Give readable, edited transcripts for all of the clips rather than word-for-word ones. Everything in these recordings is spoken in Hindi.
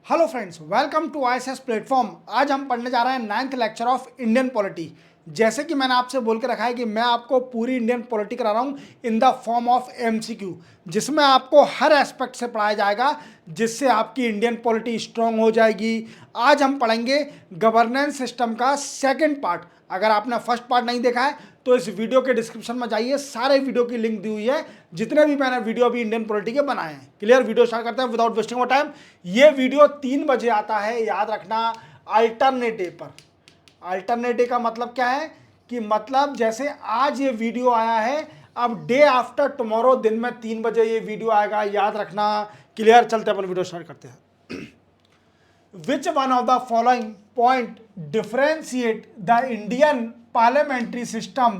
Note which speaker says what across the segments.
Speaker 1: Hello friends, welcome to ISS platform. आज हम पढ़ने जा रहे हैं 9th lecture of Indian polity. जैसे कि मैंने आपसे बोल के रखा है कि मैं आपको पूरी इंडियन पॉलिटी करा रहा हूँ in the form of MCQ, जिसमें आपको हर एस्पेक्ट से पढ़ाया जाएगा, जिससे आपकी इंडियन पॉलिटी स्ट्रांग हो जाएगी। आज हम पढ़ेंगे गवर्नेंस सिस्टम का सेकंड पार्ट। अगर आपने फर्स्ट पार्ट नहीं देखा है तो इस वीडियो के डिस्क्रिप्शन में जाइए, सारे वीडियो की लिंक दी हुई है, जितने भी मैंने वीडियो अभी इंडियन पॉलिटी के बनाए हैं। क्लियर? वीडियो स्टार्ट करते हैं विदाउट वेस्टिंग ऑफ टाइम। ये वीडियो 3 बजे आता है, याद रखना, अल्टरनेटिव पर। अल्टरनेटिव का मतलब क्या है कि मतलब जैसे आज ये वीडियो आया है, अब डे आफ्टर टुमारो दिन में 3 बजे ये वीडियो आएगा, याद रखना। क्लियर? चलते अपन वीडियो स्टार्ट करते हैं। Which one of the following point differentiate the Indian parliamentary system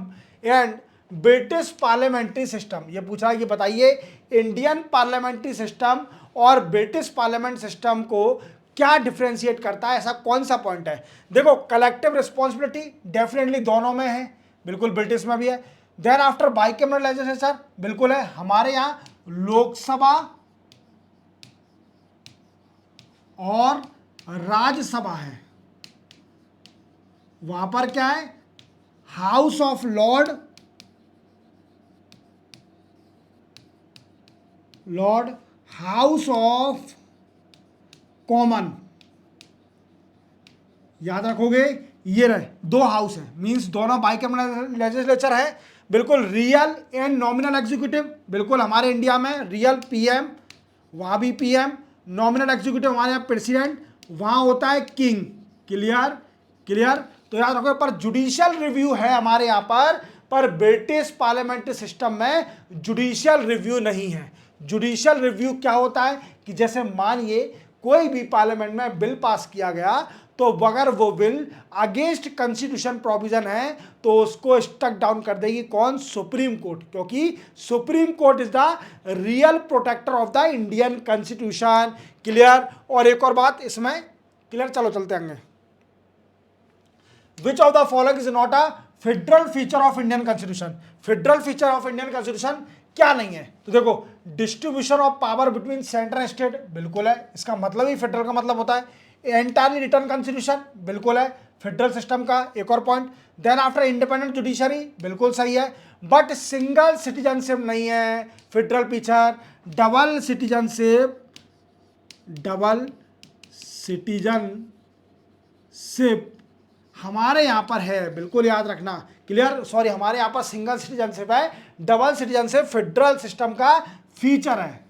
Speaker 1: and British parliamentary system? ये पूछा है कि बताइए इंडियन पार्लियामेंट्री सिस्टम और ब्रिटिश पार्लियामेंट सिस्टम को क्या डिफ्रेंशिएट करता है, ऐसा कौन सा पॉइंट है? देखो, कलेक्टिव रिस्पॉन्सिबिलिटी डेफिनेटली दोनों में है, बिल्कुल ब्रिटिश में भी है। देन आफ्टर बाइकैमरल लेजिस्लेचर बिल्कुल है, हमारे यहाँ लोकसभा और राज्यसभा है। वहां पर क्या है? House of Lord house of common. याद रखोगे, ये रहे दो हाउस है, मींस दोनों बाइकैमरल लेजिस्लेचर है। बिल्कुल रियल एंड नॉमिनल एग्जीक्यूटिव, बिल्कुल हमारे इंडिया में रियल पीएम, वहां भी पीएम, नॉमिनल एग्जीक्यूटिव हमारे यहाँ प्रेसिडेंट, वहां होता है किंग। क्लियर? क्लियर? तो याद रखो, पर जुडिशियल रिव्यू है हमारे यहाँ पर ब्रिटिश पार्लियामेंट्री सिस्टम में जुडिशियल रिव्यू नहीं है। जुडिशियल रिव्यू क्या होता है कि जैसे मानिए कोई भी पार्लियामेंट में बिल पास किया गया, तो अगर वो बिल अगेंस्ट कॉन्स्टिट्यूशन प्रोविजन है तो उसको स्टक डाउन कर देगी कौन? सुप्रीम कोर्ट, क्योंकि supreme court is the real protector of the Indian constitution. Clear? और एक और बात इसमें, क्लियर? चलो चलते आगे। Which of the following is not a federal feature of Indian constitution? Federal feature of Indian constitution क्या नहीं है? तो देखो, distribution of power between centre and state बिल्कुल है, इसका मतलब ही फेडरल का मतलब होता है। एंटायरली रिटर्न कॉन्स्टिट्यूशन बिल्कुल है फेडरल सिस्टम का, एक और point. Then after independent judiciary बिल्कुल सही है, बट सिंगल सिटीजनशिप नहीं है फेडरल फीचर। डबल सिटीजनशिप हमारे यहाँ पर है, बिल्कुल याद रखना। क्लियर? सॉरी, हमारे यहाँ पर सिंगल सिटीजनशिप है, डबल सिटीजनशिप फेडरल सिस्टम का फीचर है।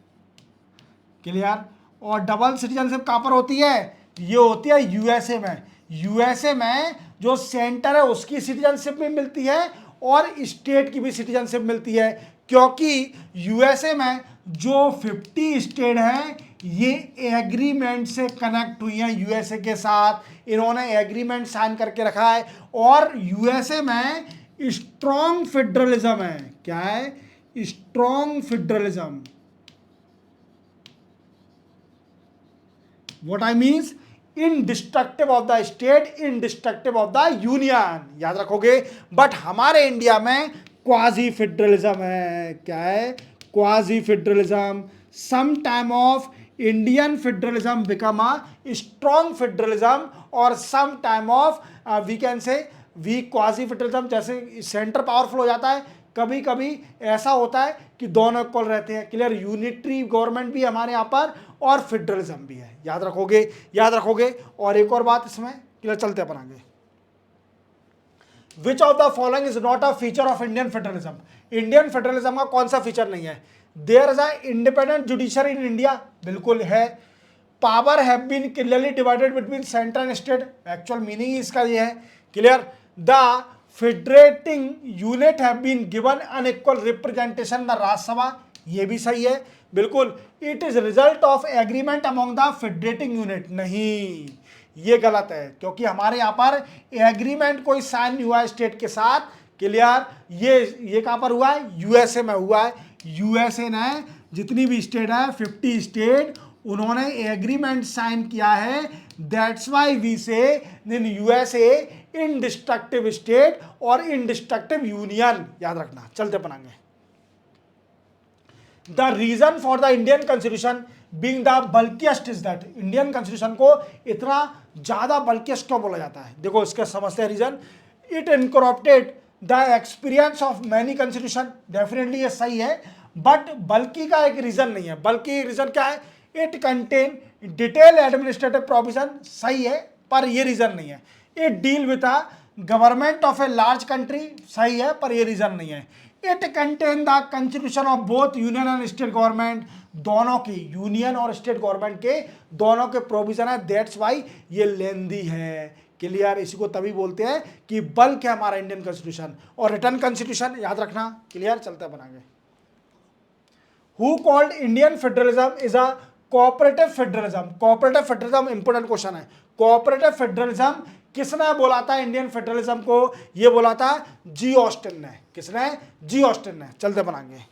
Speaker 1: क्लियर? और डबल सिटीजनशिप कहाँ पर होती है? ये होती है यूएसए में। यूएसए में जो सेंटर है उसकी सिटीजनशिप भी मिलती है और स्टेट की भी सिटीजनशिप मिलती है, क्योंकि यूएसए में जो 50 स्टेट हैं ये एग्रीमेंट से कनेक्ट हुई हैं यूएसए के साथ, इन्होंने एग्रीमेंट साइन करके रखा है। और यूएसए में स्ट्रॉन्ग फेडरलिज्म है। क्या है? Strong federalism. What I means, indestructive of the state, indestructive of the union, याद रखोगे। बट हमारे इंडिया में क्वाजी फेडरलिज्म है। क्या है? Quasi federalism. Some time of Indian federalism become a strong federalism, और some time of we can say weak quasi federalism. जैसे सेंटर पावरफुल हो जाता है, कभी कभी ऐसा होता है कि दोनों इक्वल रहते हैं। क्लियर? यूनिटरी गवर्नमेंट भी हमारे यहाँ पर और फेडरलिज्म भी है, याद रखोगे, याद रखोगे। और एक और बात इसमें, क्लियर? चलते अपन आगे। Which of the following is not a feature of Indian federalism? Indian federalism का कौन सा फीचर नहीं है? There is a independent judiciary in India, बिल्कुल है। Power have been clearly divided between centre and state, actual meaning इसका ये है। Clear? The federating unit have been given unequal representation the Rajya Sabha, ये भी सही है, बिल्कुल। It is result of agreement among the federating unit, नहीं, ये गलत है, क्योंकि हमारे यहाँ पर एग्रीमेंट कोई साइन नहीं हुआ है स्टेट के साथ। क्लियर? ये कहाँ पर हुआ है? यूएसए में हुआ है। यूएसए ने जितनी भी स्टेट है 50 स्टेट, उन्होंने एग्रीमेंट साइन किया है। दैट्स वाई वी से इन यूएसए इनडिस्ट्रक्टिव स्टेट और इनडिस्ट्रक्टिव यूनियन, याद रखना। चलते बनाएंगे। The reason for the Indian constitution being the bulkiest is that, Indian constitution को इतना ज्यादा बल्किएस्ट क्यों बोला जाता है? देखो इसका समझते हैं reason. It incorporated the experience of many constitution, definitely ये सही है, बट बल्कि का एक रीजन नहीं है। बल्कि रीजन क्या है? It contain detail administrative provision, सही है, पर ये रीजन नहीं है। It deal with a government of a large country, सही है, पर ये रीजन नहीं है। It contain the constitution of both union and state government, दोनों की, यूनियन और स्टेट गवर्नमेंट के दोनों के प्रोविजन है, दैट्स वाई ये लेंदी है। क्लियर? इसी को तभी बोलते हैं कि बल्क है हमारा इंडियन कॉन्स्टिट्यूशन। और रिटर्न कॉन्स्टिट्यूशन याद रखना। क्लियर? चलते बनाएंगे। Who called Indian federalism is a cooperative federalism. Cooperative federalism important question है। कोऑपरेटिव फेडरलिज्म किसने बोला था इंडियन फेडरलिज्म को? ये बोला था जी ऑस्टिन ने। किसने? जी ऑस्टिन ने। चलते बनाएंगे।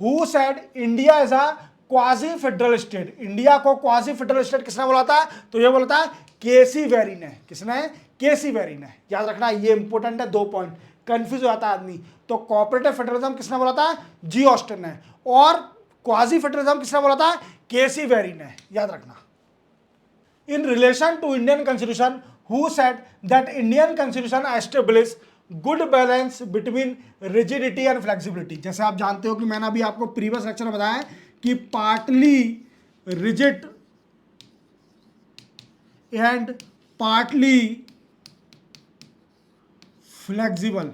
Speaker 1: Who said India is a quasi federal state. India को क्वाजी फेडरल स्टेट किसने बोला था? तो ये बोला था केसी वेरी ने। किसने? केसी वेरी ने। याद रखना, ये इंपॉर्टेंट है, 2 पॉइंट, कंफ्यूज हो जाता है आदमी। तो कोऑपरेटिव फेडरलिज्म किसने बोला था? जी ऑस्टिन ने। और क्वाजी फेडरलिज्म किसने बोला था? केसी वेरी ने। याद रखना। In relation to Indian constitution, who said that Indian constitution establish good balance between rigidity and flexibility. जैसे आप जानते हो कि मैंने अभी आपको प्रीवियस लेक्चर में बताया कि partly rigid and partly flexible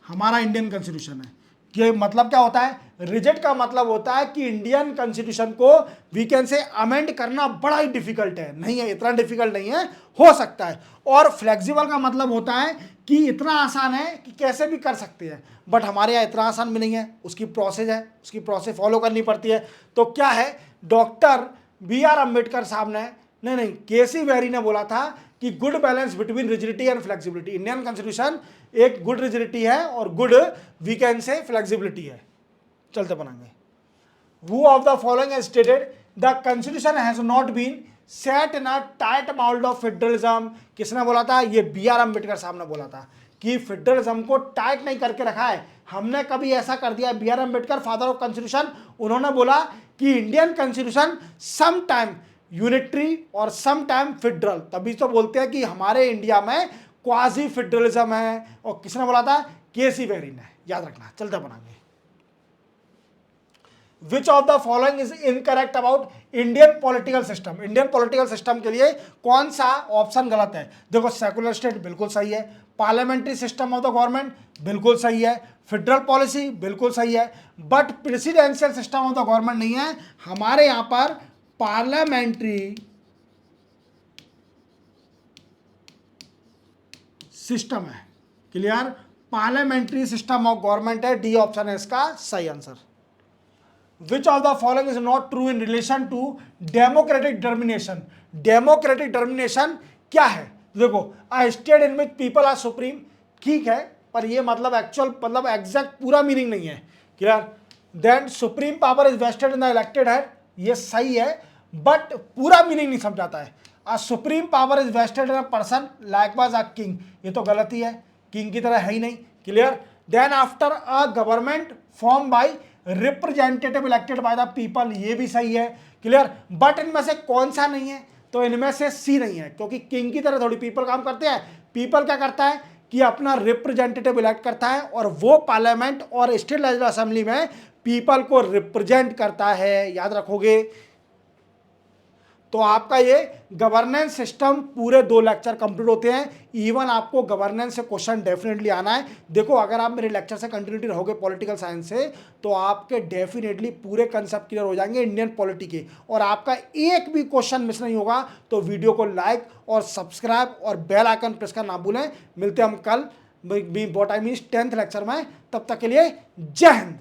Speaker 1: हमारा इंडियन कॉन्स्टिट्यूशन है। कि मतलब क्या होता है? रिजिड का मतलब होता है कि इंडियन कॉन्स्टिट्यूशन को वी कैन से अमेंड करना बड़ा ही डिफिकल्ट है, नहीं है, इतना डिफिकल्ट नहीं है, हो सकता है। और फ्लेक्सिबल का मतलब होता है कि इतना आसान है कि कैसे भी कर सकते हैं, बट हमारे यहाँ इतना आसान भी नहीं है, उसकी प्रोसेस है, उसकी प्रोसेस फॉलो करनी पड़ती है। तो क्या है, डॉक्टर BR अम्बेडकर साहब ने, नहीं, केसी वेरी ने बोला था कि good balance between rigidity and flexibility. Indian constitution एक गुड रिजिडिटी है और good we can say flexibility है। चलते बनाएंगे। Who of the following has stated the constitution has not been set in a tight mold of federalism? किसने बोला था? ये BR अम्बेडकर साहब ने बोला था कि फेडरलिज्म को टाइट नहीं करके रखा है, हमने कभी ऐसा कर दिया। BR Ambedkar, father of constitution, उन्होंने बोला कि Indian constitution some time unitary और सम टाइम फेडरल, तभी तो बोलते हैं कि हमारे इंडिया में क्वाजी फेडरलिज्म है। और किसने बोला था? केसी वेरी ने। याद रखना। चलते बनाएंगे। विच of the following is incorrect about Indian political system? Indian political system के लिए कौन सा ऑप्शन गलत है? देखो, सेकुलर स्टेट बिल्कुल सही है, parliamentary system of the government बिल्कुल सही है, फेडरल पॉलिसी बिल्कुल सही है, but presidential system of the government नहीं है। हमारे यहां पर पार्लियामेंट्री सिस्टम है। Clear? Parliamentary system of government है। डी ऑप्शन है इसका सही answer. Which of the following is not true in relation to democratic determination? Democratic determination क्या है? देखो, a state in which people are supreme, ठीक है, पर ये मतलब एक्चुअल, मतलब एग्जैक्ट पूरा मीनिंग नहीं है। Clear? Then supreme power is vested in the elected head, ये सही है, बट पूरा मीनिंग नहीं समझाता है। A supreme power is vested in a person likewise a king, ये तो गलत ही है, किंग की तरह है ही नहीं। Clear? Then after a government form by representative elected by the people, ये भी सही है। क्लियर? बट इनमें से कौन सा नहीं है? तो इनमें से सी नहीं है, क्योंकि किंग की तरह थोड़ी पीपल काम करते हैं। पीपल क्या करता है कि अपना रिप्रेजेंटेटिव इलेक्ट करता है और वो पार्लियामेंट और स्टेट लेजिस्लेटिव असेंबली में पीपल को रिप्रेजेंट करता है। याद रखोगे। तो आपका ये गवर्नेंस सिस्टम पूरे 2 लेक्चर कंप्लीट होते हैं। इवन आपको गवर्नेंस से क्वेश्चन डेफिनेटली आना है। देखो, अगर आप मेरे लेक्चर से कंटिन्यूटी रहोगे पॉलिटिकल साइंस से, तो आपके डेफिनेटली पूरे कंसेप्ट क्लियर हो जाएंगे इंडियन पॉलिटी के, और आपका एक भी क्वेश्चन मिस नहीं होगा। तो वीडियो को लाइक और सब्सक्राइब और बेल आइकन प्रेस करना ना भूलें। मिलते हैं हम कल, what I mean 10th lecture में। तब तक के लिए जय हिंद।